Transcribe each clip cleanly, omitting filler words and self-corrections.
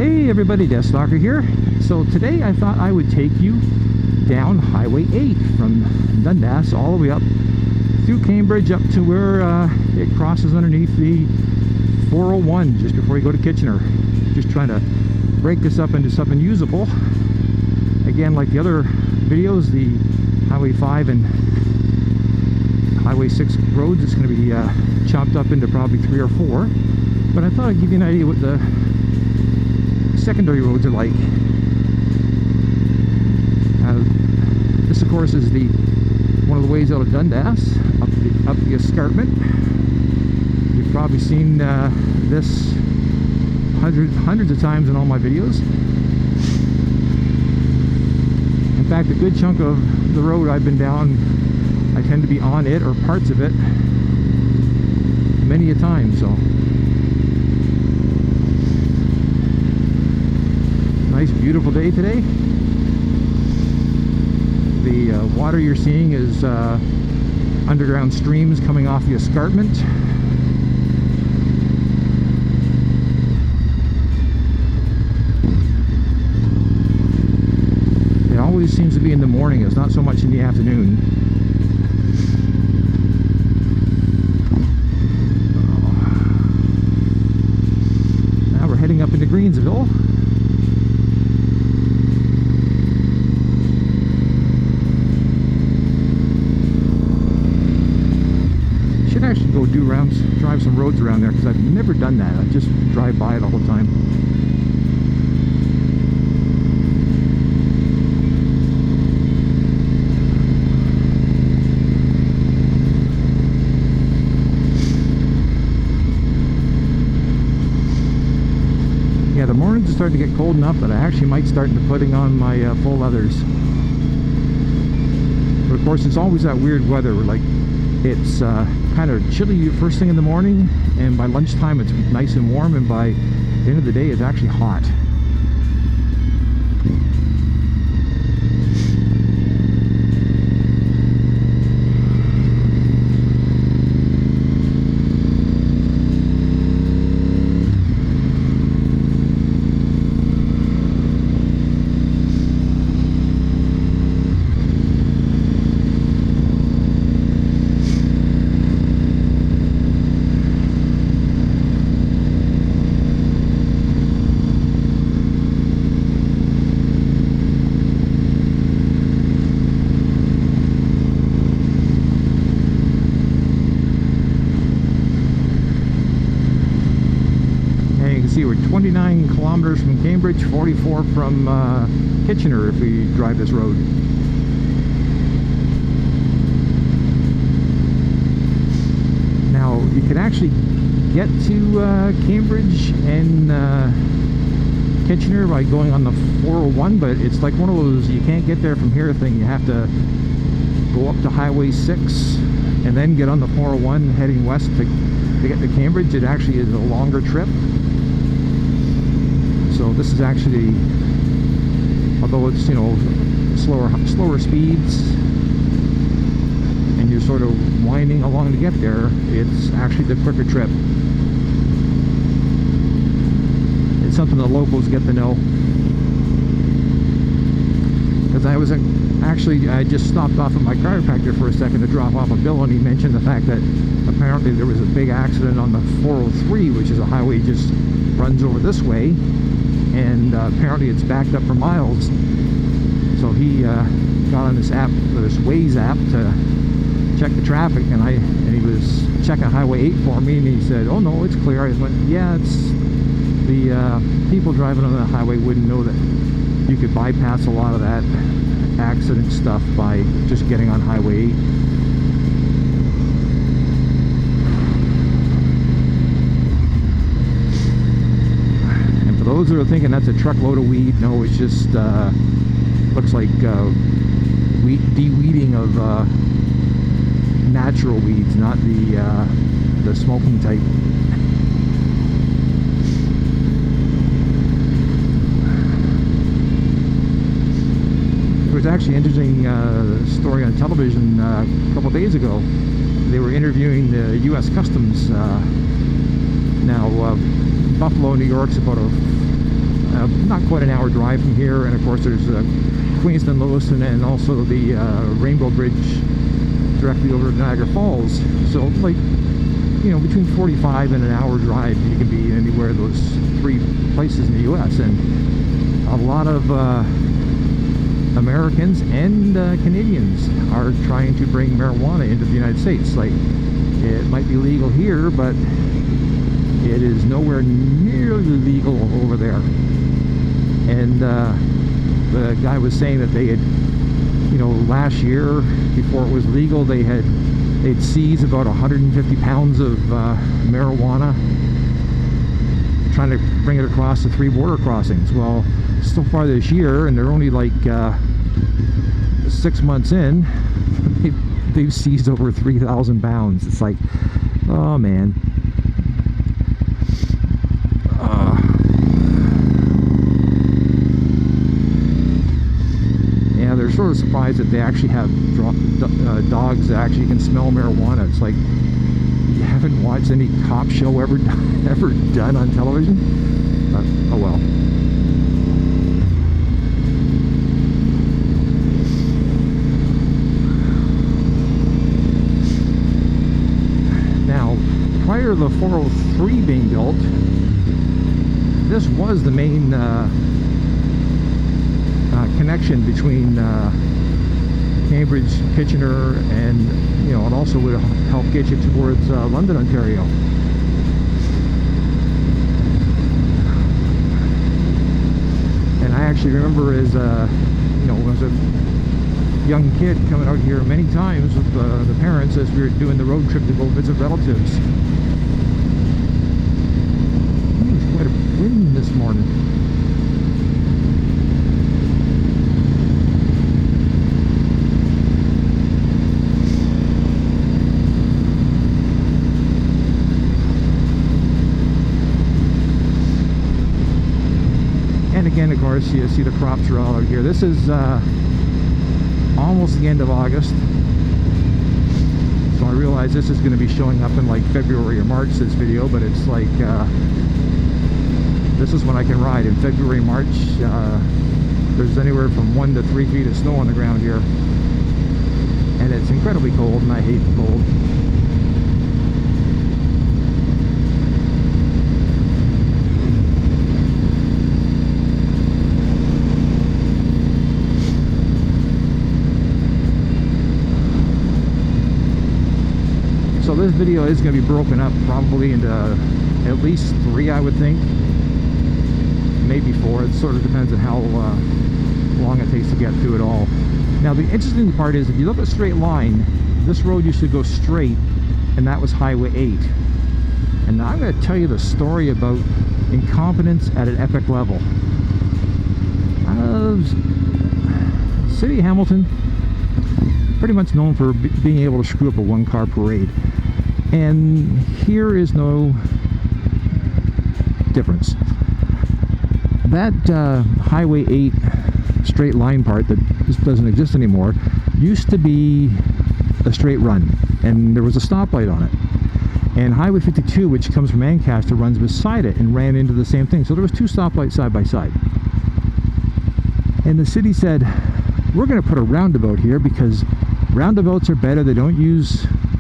Hey everybody, DeathsStalker here. So today I thought I would take you down Highway 8 from Dundas all the way up through Cambridge up to where it crosses underneath the 401 just before you go to Kitchener. Just trying to break this up into something usable. Again, like the other videos, the Highway 5 and Highway 6 roads, it's going to be chopped up into probably 3 or 4. But I thought I'd give you an idea what the secondary roads are like. This of course is one of the ways out of Dundas up the escarpment. You've probably seen this hundreds of times in all my videos. In fact, a good chunk of the road I've been down, I tend to be on it or parts of it many a time. So nice beautiful day today. The water you're seeing is underground streams coming off the escarpment. It always seems to be in the morning, it's not so much in the afternoon. Now we're heading up into Greensville. Actually go drive some roads around there because I've never done that. I just drive by it all the time. Yeah, the mornings are starting to get cold enough that I actually might start putting on my full leathers. But of course, it's always that weird weather where, like, it's kind of chilly first thing in the morning, and by lunchtime it's nice and warm, and by the end of the day it's actually hot. See, we're 29 kilometers from Cambridge, 44 from Kitchener if we drive this road. Now, you can actually get to Cambridge and Kitchener by going on the 401, but it's like one of those you can't get there from here thing. You have to go up to Highway 6 and then get on the 401 heading west to get to Cambridge. It actually is a longer trip. So this is actually, although it's, you know, slower speeds and you're sort of winding along to get there, it's actually the quicker trip. It's something the locals get to know. Because I just stopped off at my chiropractor for a second to drop off a bill, and he mentioned the fact that apparently there was a big accident on the 403, which is a highway just runs over this way. And apparently it's backed up for miles. So he got on this app, this Waze app, to check the traffic, and he was checking Highway 8 for me, and he said, "Oh no, it's clear." I went, "Yeah, it's the people driving on the highway wouldn't know that you could bypass a lot of that accident stuff by just getting on Highway 8." Those that are thinking that's a truckload of weed, no, it's just looks like de-weeding of natural weeds, not the smoking type. There was actually an interesting story on television a couple days ago. They were interviewing the U.S. Customs. Now, Buffalo, New York's about a not quite an hour drive from here. And of course there's Queenston, Lewiston, and also the Rainbow Bridge directly over Niagara Falls. So like, you know, between 45 and an hour drive, you can be anywhere of those three places in the US. And a lot of Americans and Canadians are trying to bring marijuana into the United States. Like, it might be legal here, but it is nowhere nearly legal over there. And the guy was saying that they had, you know, last year, before it was legal, they'd seized about 150 pounds of marijuana, trying to bring it across the 3 border crossings. Well, so far this year, and they're only like 6 months in, they've seized over 3,000 pounds. It's like, oh man. Yeah, they're sort of surprised that they actually have dogs that actually can smell marijuana. It's like, you haven't watched any cop show ever done on television? Oh well. Now, prior to the 403 being built, this was the main connection between Cambridge, Kitchener, and, you know, it also would help get you towards London, Ontario. And I actually remember as you know, when I was a young kid coming out here many times with the parents as we were doing the road trip to go visit relatives. There's quite a wind this morning. And again, of course, you see the crops are all out here. This is almost the end of August, so I realize this is going to be showing up in like February or March, this video, but it's like this is when I can ride. In February, March, there's anywhere from 1 to 3 feet of snow on the ground here, and it's incredibly cold, and I hate the cold. So this video is going to be broken up probably into at least 3, I would think, maybe 4. It sort of depends on how long it takes to get through it all. Now the interesting part is, if you look at a straight line, this road used to go straight, and that was Highway 8. And now I'm going to tell you the story about incompetence at an epic level. City of Hamilton, pretty much known for being able to screw up a one-car parade. And here is no difference. That Highway 8 straight line part that just doesn't exist anymore used to be a straight run, and there was a stoplight on it. And Highway 52, which comes from Ancaster, runs beside it and ran into the same thing. So there was 2 stoplights side by side. And the city said, we're going to put a roundabout here because roundabouts are better.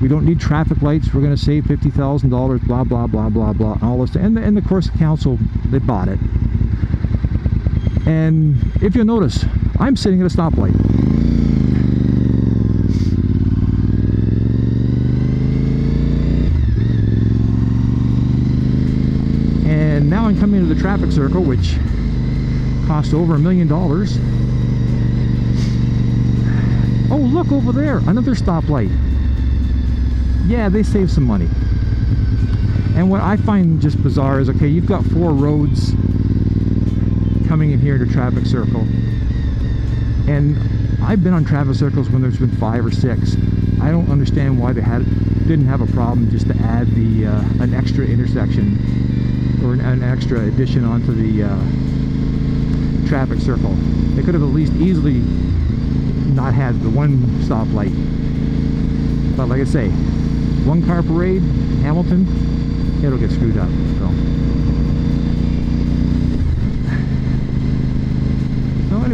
We don't need traffic lights. We're going to save $50,000, blah, blah, blah, blah, blah, all this. And of course, the council, they bought it. And if you'll notice, I'm sitting at a stoplight. And now I'm coming into the traffic circle, which cost over $1 million. Oh, look over there, another stoplight. Yeah, they saved some money. And what I find just bizarre is, okay, you've got 4 roads coming in here to traffic circle, and I've been on traffic circles when there's been 5 or 6. I don't understand why they didn't have a problem just to add the an extra intersection or an extra addition onto the traffic circle. They could have at least easily not had the one stoplight. But like I say, one-car parade, Hamilton, it'll get screwed up. So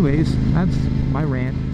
anyways, that's my rant.